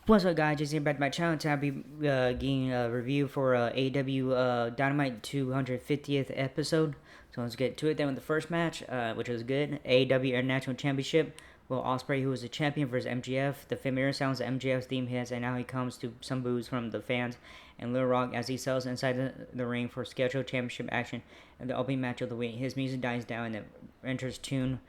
What's up, guys? Just here back to my channel. Today I'll be getting a review for AW Dynamite 250th episode. So let's get to it then with the first match, which was good. AW International Championship. Will Ospreay, who was the champion, versus MGF. The familiar sounds that MGF's theme hits, and now he comes to some boos from the fans and Lil Rock as he sells inside the ring for scheduled championship action in the opening match of the week. His music dies down and it enters tune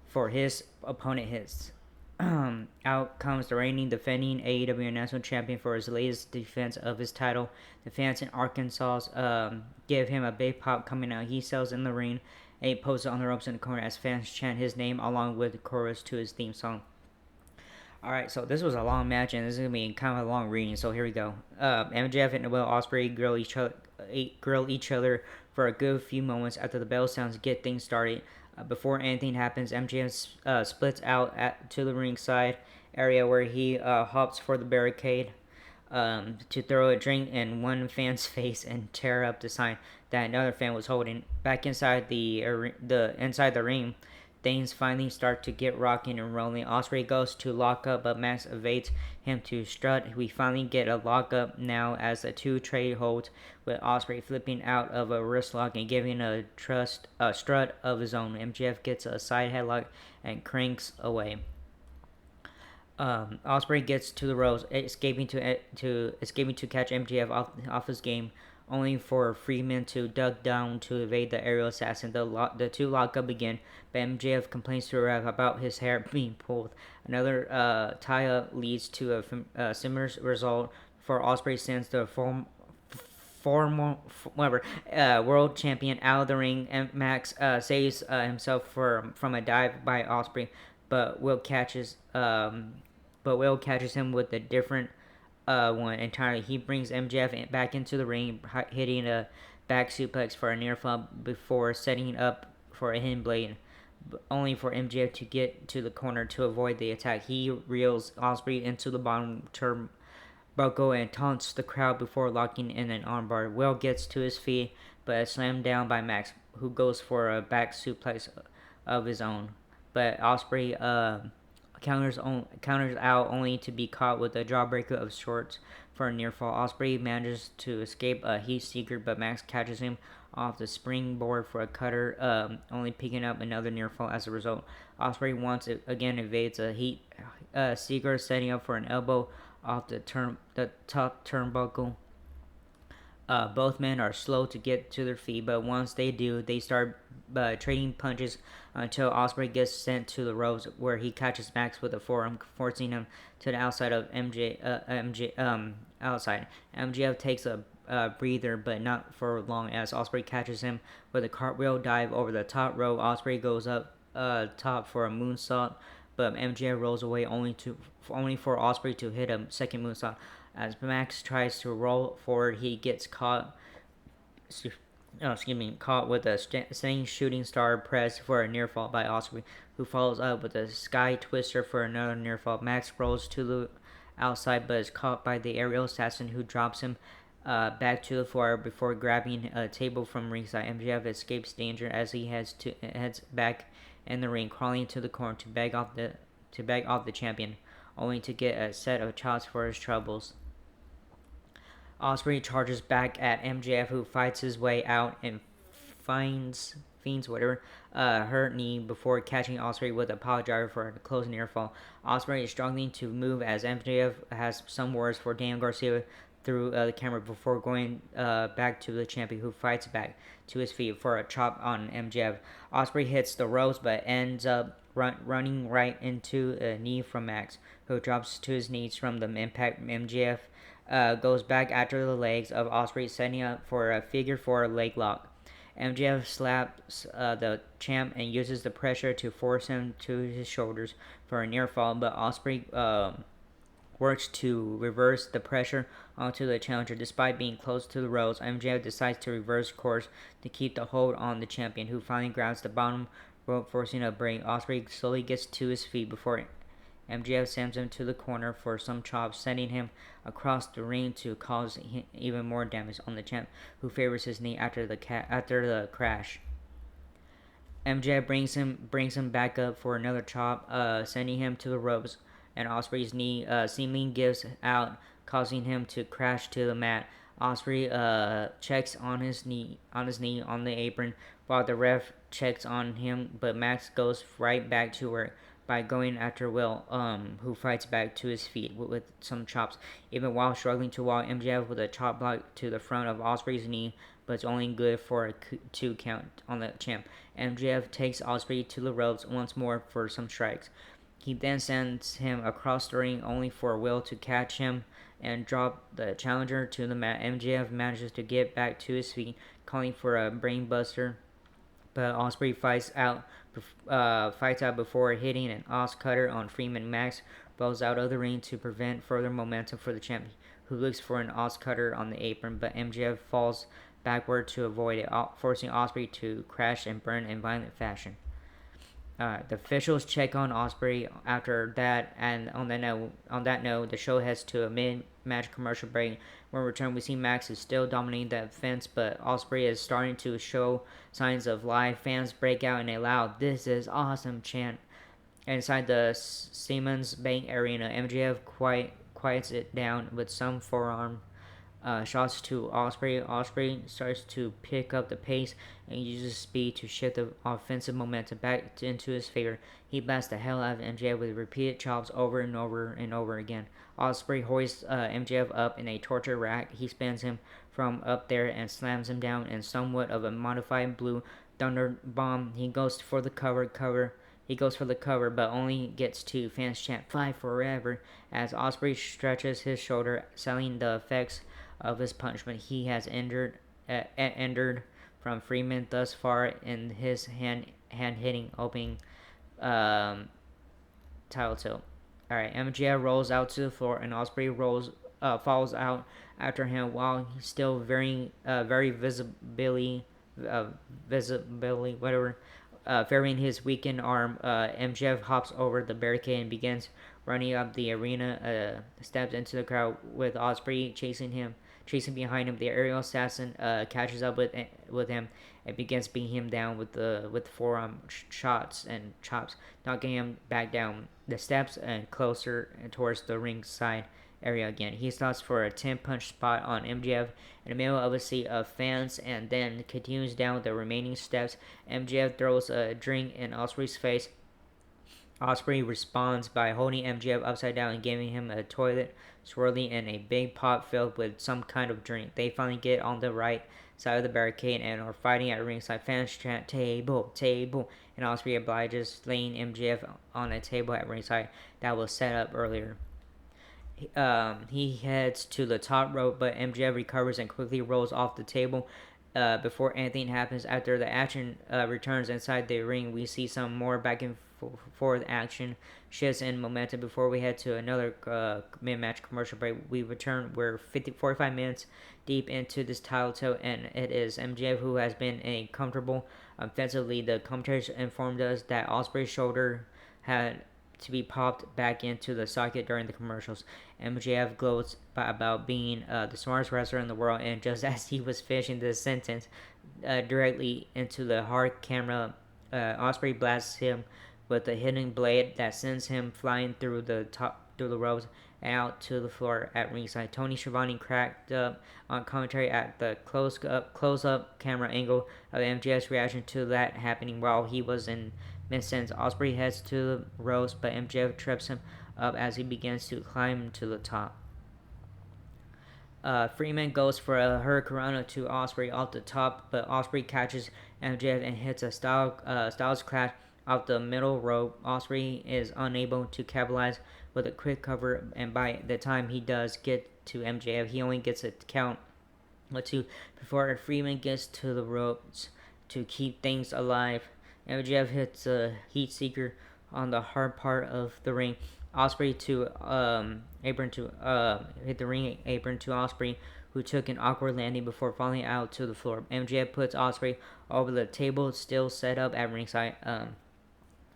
for his opponent hits. Out comes the reigning defending AEW National Champion for his latest defense of his title. The fans in Arkansas give him a big pop coming out. He sells in the ring. And he poses on the ropes in the corner as fans chant his name along with the chorus to his theme song. Alright, so this was a long match and this is going to be kind of a long reading, so here we go. MJF and Will Ospreay grill each other for a good few moments after the bell sounds to get things started. Before anything happens, MJF splits out to the ringside area where he hops for the barricade to throw a drink in one fan's face and tear up the sign that another fan was holding. Back inside inside the ring, things finally start to get rocking and rolling. Ospreay goes to lock up, but Max evades him to strut. We finally get a lock up now as the two trade holds, with Ospreay flipping out of a wrist lock and giving a strut of his own. MJF gets a side headlock and cranks away. Ospreay gets to the ropes, escaping to catch MJF off his game, only for Freeman to duck down to evade the aerial assassin. The two lock up again, but MJF complains to Rev about his hair being pulled. Another tie-up leads to a similar result for Ospreay sends the world champion out of the ring, and Max saves himself from a dive by Ospreay, but Will catches him with a different one entirely. He brings MJF back into the ring, hitting a back suplex for a near fall before setting up for a hidden blade, only for MJF to get to the corner to avoid the attack. He reels Ospreay into the bottom turnbuckle and taunts the crowd before locking in an armbar. Will gets to his feet, but is slammed down by Max, who goes for a back suplex of his own. But Ospreay counters out only to be caught with a jawbreaker of sorts for a near fall. Ospreay manages to escape a heat seeker, but Max catches him off the springboard for a cutter, only picking up another near fall as a result. Ospreay once again evades a heat seeker, setting up for an elbow off the top turnbuckle. Both men are slow to get to their feet, but once they do, they start trading punches until Ospreay gets sent to the ropes, where he catches Max with a forearm, forcing him to the outside of outside. MJF takes a breather, but not for long, as Ospreay catches him with a cartwheel dive over the top rope. Ospreay goes up top for a moonsault, but MJF rolls away, only for Ospreay to hit a second moonsault. As Max tries to roll forward, he gets caught with a stunning shooting star press for a near fall by Ospreay, who follows up with a sky twister for another near fall. Max rolls to the outside, but is caught by the aerial assassin, who drops him back to the floor before grabbing a table from ringside. MJF escapes danger as he heads back in the ring, crawling to the corner to beg off the champion, only to get a set of chops for his troubles. Ospreay charges back at MJF, who fights his way out and fiends her knee before catching Ospreay with a power driver for a close near fall. Ospreay is struggling to move as MJF has some words for Dan Garcia through the camera before going back to the champion, who fights back to his feet for a chop on MJF. Ospreay hits the ropes but ends up running right into a knee from Max, who drops to his knees from the impact. MJF goes back after the legs of Ospreay, setting up for a figure four leg lock. MJF slaps the champ and uses the pressure to force him to his shoulders for a near fall, but Ospreay works to reverse the pressure onto the challenger. Despite being close to the ropes, MJF decides to reverse course to keep the hold on the champion, who finally grabs the bottom rope, forcing a break. Ospreay slowly gets to his feet before MJF sends him to the corner for some chops, sending him across the ring to cause even more damage on the champ, who favors his knee after the crash. MJF brings him back up for another chop, sending him to the ropes. and Ospreay's knee seemingly gives out, causing him to crash to the mat. Ospreay checks on his knee on the apron, while the ref checks on him, but Max goes right back to work by going after Will, who fights back to his feet with some chops, even while struggling to wall MJF with a chop block to the front of Ospreay's knee, but it's only good for a 2 count on the champ. MJF takes Ospreay to the ropes once more for some strikes. He then sends him across the ring, only for Will to catch him and drop the challenger to the mat. MJF manages to get back to his feet, calling for a brainbuster, but Ospreay fights out before hitting an Os cutter on Freeman. Max rolls out of the ring to prevent further momentum for the champion, who looks for an Os cutter on the apron, but MJF falls backward to avoid it, forcing Ospreay to crash and burn in violent fashion. The officials check on Ospreay after that, and on that note, the show heads to a mid-match commercial break. When we return, we see Max is still dominating the offense, but Ospreay is starting to show signs of life. Fans break out in a loud "This is awesome" chant inside the Siemens Bank Arena. MJF quiets it down with some forearm shots to Ospreay. Ospreay starts to pick up the pace and uses speed to shift the offensive momentum back into his favor. He blasts the hell out of MJF with repeated chops over and over and over again. Ospreay hoists MJF up in a torture rack. He spins him from up there and slams him down in somewhat of a modified blue thunder bomb. He goes for the cover, but only gets to fans chant "Fight Forever" as Ospreay stretches his shoulder, selling the effects of his punishment. He has endured from Freeman thus far in his hand-hitting opening title tilt. Alright, MJF rolls out to the floor and Ospreay falls out after him while he's still very visibly ferrying his weakened arm. MJF hops over the barricade and begins running up the arena, steps into the crowd with Ospreay chasing behind him. The aerial assassin catches up with him and begins beating him down with forearm shots and chops, knocking him back down the steps and closer towards the ringside area again. He stops for a 10-punch spot on MJF in the middle of a sea of fans and then continues down the remaining steps. MJF throws a drink in Ospreay's face. Ospreay responds by holding MJF upside down and giving him a toilet swirly in a big pot filled with some kind of drink. They finally get on the right side of the barricade and are fighting at ringside. Fans chant "Table, table," and Ospreay obliges, laying MJF on a table at ringside that was set up earlier. He heads to the top rope, but MJF recovers and quickly rolls off the table. Before anything happens, after the action returns inside the ring, we see some more back and forth action, shifts in momentum before we head to another mid-match commercial break. We return. We're 45 minutes deep into this title tilt, and it is MJF who has been comfortable offensively. The commentators informed us that Ospreay's shoulder had to be popped back into the socket during the commercials. MJF gloats about being the smartest wrestler in the world, and just as he was finishing this sentence directly into the hard camera, Ospreay blasts him with a hidden blade that sends him flying through the ropes and out to the floor at ringside. Tony Schiavone cracked up on commentary at the close-up camera angle of MJF's reaction to that happening while he was in mid-sentence. Ospreay heads to the ropes, but MJF trips him up as he begins to climb to the top. Freeman goes for a hurricanrana to Ospreay off the top, but Ospreay catches MJF and hits a Styles Clash off the middle rope. Ospreay is unable to capitalize with a quick cover, and by the time he does get to MJF, he only gets a count or two before Freeman gets to the ropes to keep things alive. MJF hits a heat seeker on the hard part of the ring. Ospreay hit the ring apron to Ospreay, who took an awkward landing before falling out to the floor. MJF puts Ospreay over the table still set up at ringside.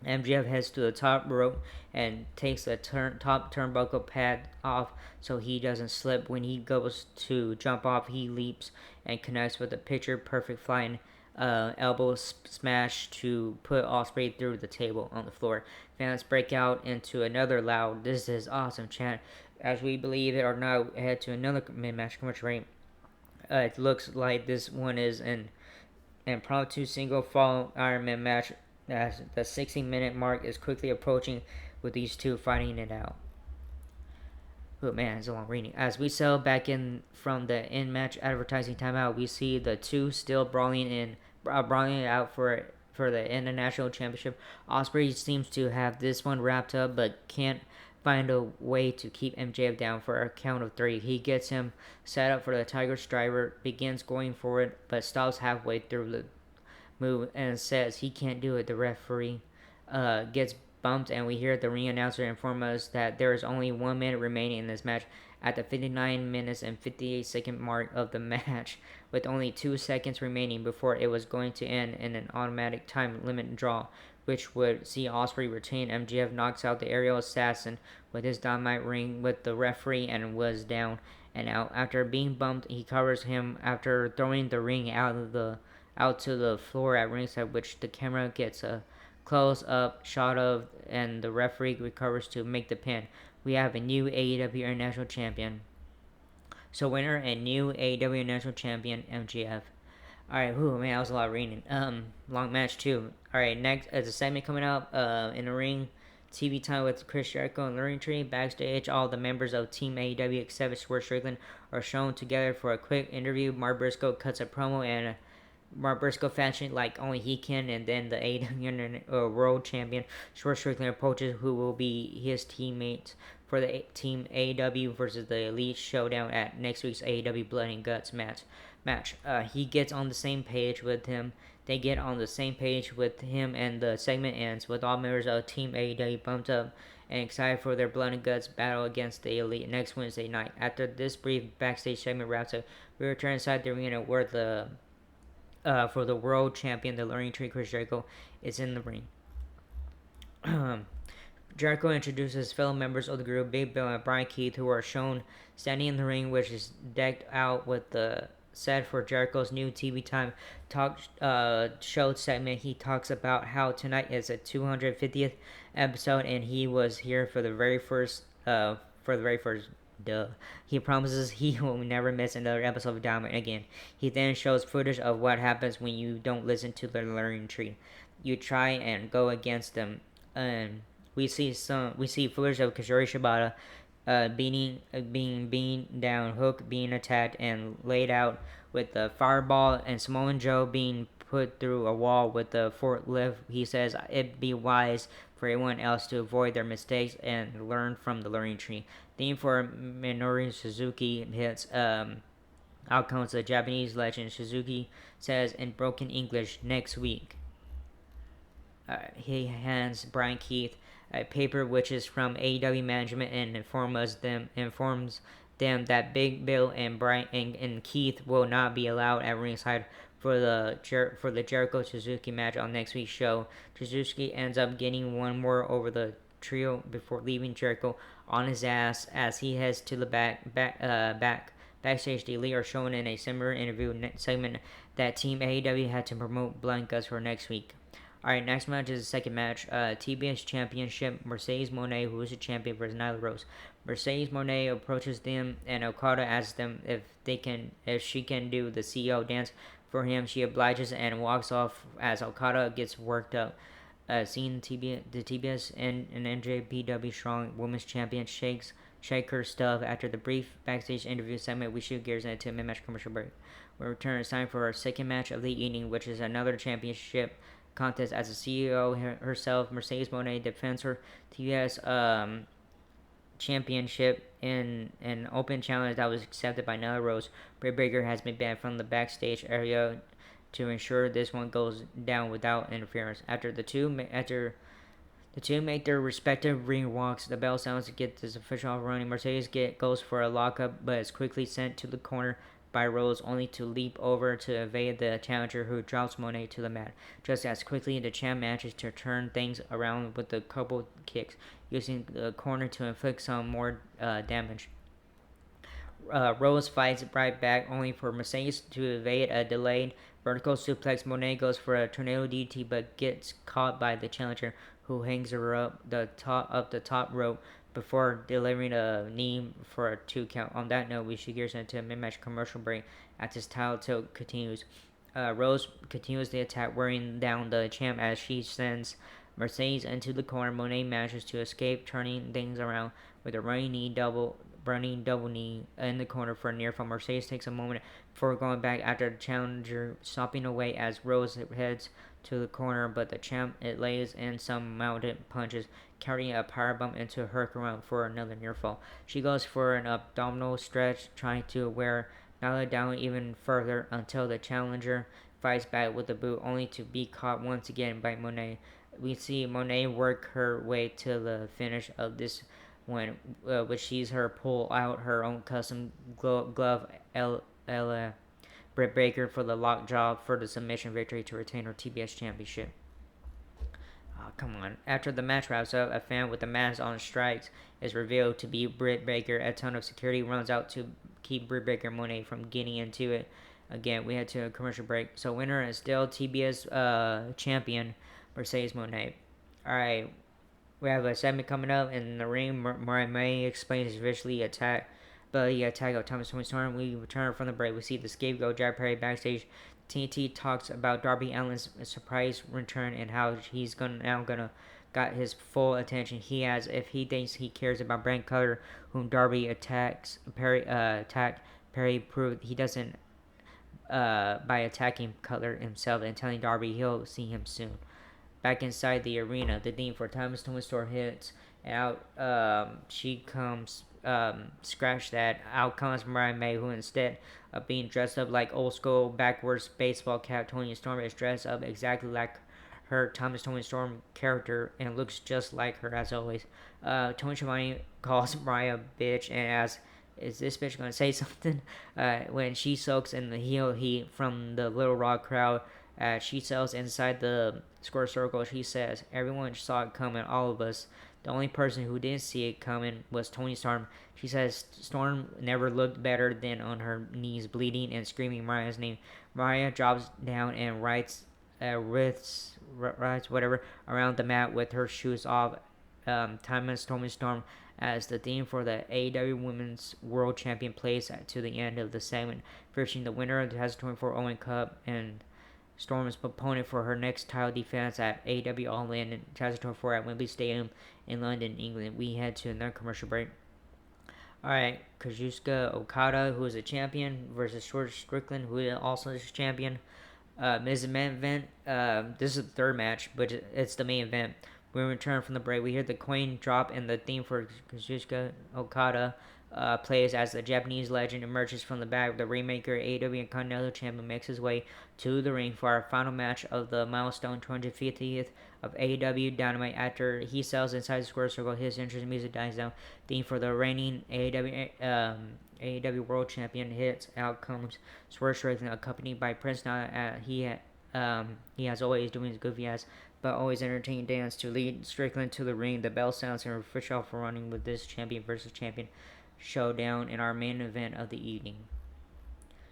MJF heads to the top rope and takes the top turnbuckle pad off so he doesn't slip. When he goes to jump off, he leaps and connects with a picture-perfect flying elbow smash to put Ospreay through the table on the floor. Fans break out into another loud "This is awesome" chant as we believe it or not head to another mid-match commercial break. It looks like this one is an impromptu single fall Iron Man match as the 60-minute mark is quickly approaching with these two fighting it out. Oh man, it's a long reading. As we sail back in from the in-match advertising timeout, we see the two still brawling it out for the international championship. Ospreay seems to have this one wrapped up, but can't find a way to keep MJF down for a count of 3. He gets him set up for the Tiger Strider, begins going forward, but stops halfway through the move and says he can't do it. The referee gets bumped, and we hear the ring announcer inform us that there is only 1 minute remaining in this match at the 59 minutes and 58-second mark of the match, with only 2 seconds remaining before it was going to end in an automatic time limit draw, which would see Ospreay retain. MJF knocks out the aerial assassin with his dynamite ring with the referee and was down and out. After being bumped, he covers him after throwing the ring out to the floor at ringside, which the camera gets a close-up shot of, and the referee recovers to make the pin. We have a new AEW International Champion. So winner and new AEW National Champion MJF. Alright, whew, man, that was a lot of reading. Long match too. Alright, next as a segment coming up, in the ring, TV time with Chris Jericho and Luring Tree. Backstage, all the members of Team AEW except Swerve Strickland are shown together for a quick interview. Mark Briscoe cuts a promo and Mark Briscoe fashion like only he can, and then the AEW World Champion Swerve Strickland approaches who will be his teammates for the Team AEW versus the Elite Showdown at next week's AEW Blood and Guts match. He gets on the same page with him. They get on the same page with him, and the segment ends with all members of Team AEW pumped up and excited for their Blood and Guts battle against the Elite next Wednesday night. After this brief backstage segment wraps up, we return inside the arena where the for the world champion, the Luring Tree, Chris Jericho, is in the ring. Jericho introduces fellow members of the group, Big Bill and Brian Keith, who are shown standing in the ring, which is decked out with the set for Jericho's new TV time talk show segment. He talks about how tonight is a 250th episode, and he was here for the very first. Duh. He promises he will never miss another episode of Dynamite again. He then shows footage of what happens when you don't listen to the Luring Tree. You try and go against them. We see footage of Kazuri Shibata being beaten down, Hook being attacked and laid out with the fireball, and Samoan Joe being put through a wall with the forklift. He says it'd be wise for everyone else to avoid their mistakes and learn from the Luring Tree. Theme for Minoru Suzuki hits out comes the Japanese legend. Suzuki says in broken English, next week. He hands Brian Keith a paper which is from AEW management and informs them that Big Bill and Brian and Keith will not be allowed at ringside for the Jericho Suzuki match on next week's show. Suzuki ends up getting one more over the trio before leaving Jericho on his ass as he heads to the backstage. The Elite are shown in a similar interview segment that Team AEW had to promote Blood and Guts for next week. Alright, next match is the second match. TBS Championship, Mercedes Moné, who is the champion, versus Nyla Rose. Mercedes Moné approaches them, and Okada asks them if she can do the CEO dance for him. She obliges and walks off as Okada gets worked up. Seeing the TBS and NJPW Strong Women's Champion shake her stuff after the brief backstage interview segment, we shoot gears into a mid-match commercial break. We return. It's time for our second match of the evening, which is another championship contest as the CEO herself, Mercedes Moné, defends her TBS championship in an open challenge that was accepted by Nyla Rose. Britt Baker has been banned from the backstage area to ensure this one goes down without interference. After the two make their respective ring walks, the bell sounds to get this official running. Mercedes goes for a lockup, but is quickly sent to the corner by Rose, only to leap over to evade the challenger, who drops Monet to the mat. Just as quickly, the champ manages to turn things around with a couple kicks, using the corner to inflict some more damage. Rose fights right back, only for Mercedes to evade a delayed Vertical suplex. Monet goes for a tornado DT but gets caught by the challenger, who hangs her up the top rope before delivering a knee for a 2 count. On that note, we should gears into a mid-match commercial break as this title tilt continues. Rose continues the attack, wearing down the champ as she sends Mercedes into the corner. Monet manages to escape, turning things around with a running double knee in the corner for a near fall. Mercedes takes a moment before going back after the challenger stopping away as Rose heads to the corner, but the champ it lays in some mounted punches, carrying a powerbomb into her around for another near fall. She goes for an abdominal stretch, trying to wear Nyla down even further until the challenger fights back with a boot, only to be caught once again by Monet. We see Monet work her way to the finish of this one, which sees her pull out her own custom glove, Britt Baker for the lockjaw for the submission victory to retain her TBS championship. Oh, come on. After the match wraps up, a fan with a mask on strikes is revealed to be Britt Baker. A ton of security runs out to keep Britt Baker and Monet from getting into it. Again, we had to a commercial break. So winner is still TBS champion Mercedes Monet. Alright, we have a segment coming up in the ring. Mariah May explains his vicious attack of Thomas Tony Storm. We return from the break. We see the scapegoat Jack Perry backstage. TNT talks about Darby Allin's surprise return and how he's gonna got his full attention. He has if he thinks he cares about Brent Cutler, whom Darby attacked. Perry proved he doesn't by attacking Cutler himself and telling Darby he'll see him soon. Back inside the arena, the theme for Thomas Tony Storm hits out. She comes. Scratch that. Out comes Mariah May, who instead of being dressed up like old school backwards baseball cap, Tony Storm is dressed up exactly like her Thomas Tony Storm character and looks just like her as always. Tony Schiavone calls Mariah a bitch and asks, "Is this bitch gonna say something?" When she soaks in the heel heat from the Little Rock crowd, she sells inside the square circle. She says, "Everyone saw it coming, all of us. The only person who didn't see it coming was Tony Storm." She says Storm never looked better than on her knees, bleeding and screaming Mariah's name. Mariah drops down and writes whatever around the mat with her shoes off. Thomas Tony Storm as the theme for the AEW Women's World Champion plays to the end of the segment, featuring the winner of the 2024 Owen Cup and Storm's opponent for her next title defense at AEW All In 2024 at Wembley Stadium in London, England. We head to another commercial break. Alright, Kazuchika Okada, who is a champion, versus George Strickland, who also is a champion. This is the main event. This is the third match, but it's the main event. When we return from the break, we hear the coin drop, and the theme for Kazuchika Okada plays as the Japanese legend emerges from the back. The Rainmaker, AEW and Continental Champion, makes his way to the ring for our final match of the milestone 250th of AEW Dynamite. After he sells inside the square circle, his interest in music dies down. Theme for the reigning AEW World Champion hits. Out comes Swerve Strickland, accompanied by Prince Nana. He has always doing his goofy ass but always entertaining dance to lead Strickland to the ring. The bell sounds and we're fish off for running with this champion versus champion showdown in our main event of the evening.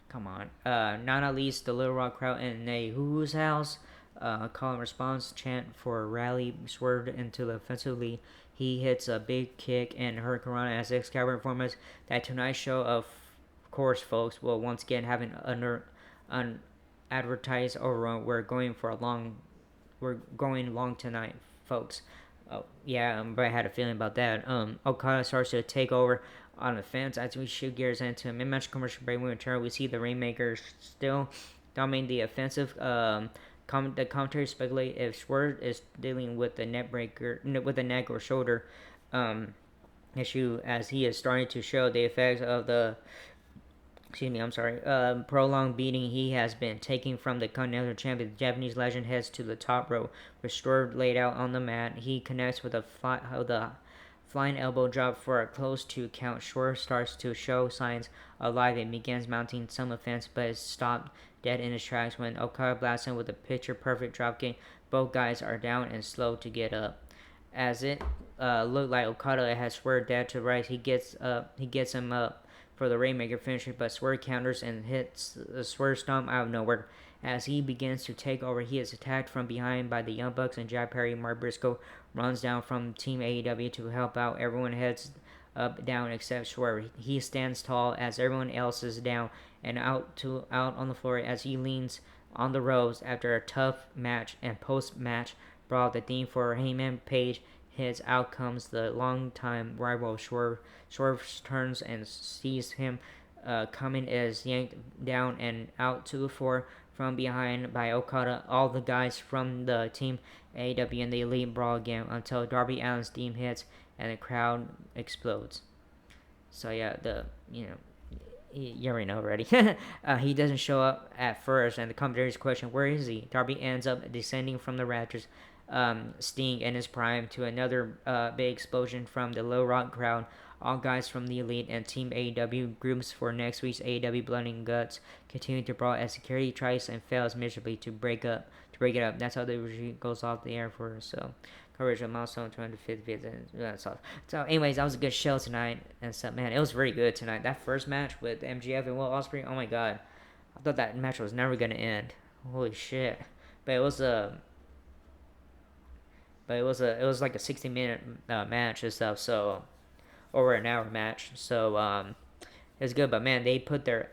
Come on. Nana leads the Little Rock crowd in a Who's House. Call and response chant for Rally swerved into the offensive lead. He hits a big kick and Hurricanrana as Excalibur informs us that tonight's show, of course, folks, will once again have an advertised overrun. We're going long tonight, folks. Oh, yeah, but I had a feeling about that. Okada starts to take over on the fence as we shoot gears into a mid-match commercial break. When we return, we see the Rainmaker still dominating the offensive. The commentary speculate if Swerve is dealing with the neck or shoulder issue, as he is starting to show the effects of the prolonged beating he has been taking from the Continental Champion. The Japanese legend heads to the top rope, with Swerve laid out on the mat. He connects with a flying elbow drop for a close 2 count. Swerve starts to show signs of life and begins mounting some offense, but is stopped dead in his tracks when Okada blasts him with a picture-perfect dropkick. Both guys are down and slow to get up. As it looked like Okada has Swerve dead to rights, he gets him up for the Rainmaker finisher, but Swerve counters and hits the Swerve stomp out of nowhere. As he begins to take over, he is attacked from behind by the Young Bucks and Jack Perry. Mark Briscoe runs down from Team AEW to help out. Everyone heads up, down except Swerve. He stands tall as everyone else is down and out on the floor as he leans on the ropes after a tough match and post-match brawl. The theme for Heyman Page hits. Out comes the longtime rival Swerve. Swerve turns and sees him coming, is yanked down and out to the floor from behind by Okada. All the guys from the Team AEW and the Elite brawl again until Darby Allin's theme hits and the crowd explodes. So yeah, you already know already. He doesn't show up at first, and the commentator's question, where is he? Darby ends up descending from the rafters. Sting in his prime to another big explosion from the Low Rock crowd. All guys from the Elite and Team AEW groups for next week's AEW Blood and Guts continue to brawl as security tries and fails miserably to break it up. That's how the retreat goes off the air for us. So coverage of milestone 250th. That's all. So, anyways, that was a good show tonight and stuff. Man, it was very good tonight. That first match with MGF and Will Ospreay. Oh my god, I thought that match was never gonna end. Holy shit! But it was it was like a 60-minute match and stuff. So over an hour match. So it was good. But man, they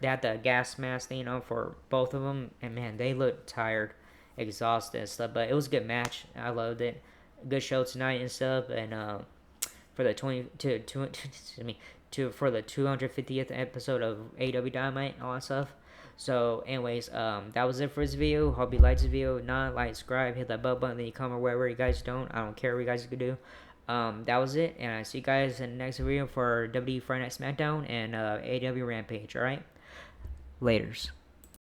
had the gas mask thing on for both of them, and man, they looked tired, exhausted and stuff. But it was a good match. I loved it. Good show tonight and stuff. And for the for the 250th episode of AW Dynamite and all that stuff. So, anyways, that was it for this video. Hope you liked this video. If not, like, subscribe, hit that bell button, then you comment wherever you guys don't. I don't care what you guys can do. That was it, and I see you guys in the next video for WWE Friday Night SmackDown and AW Rampage. All right, laters.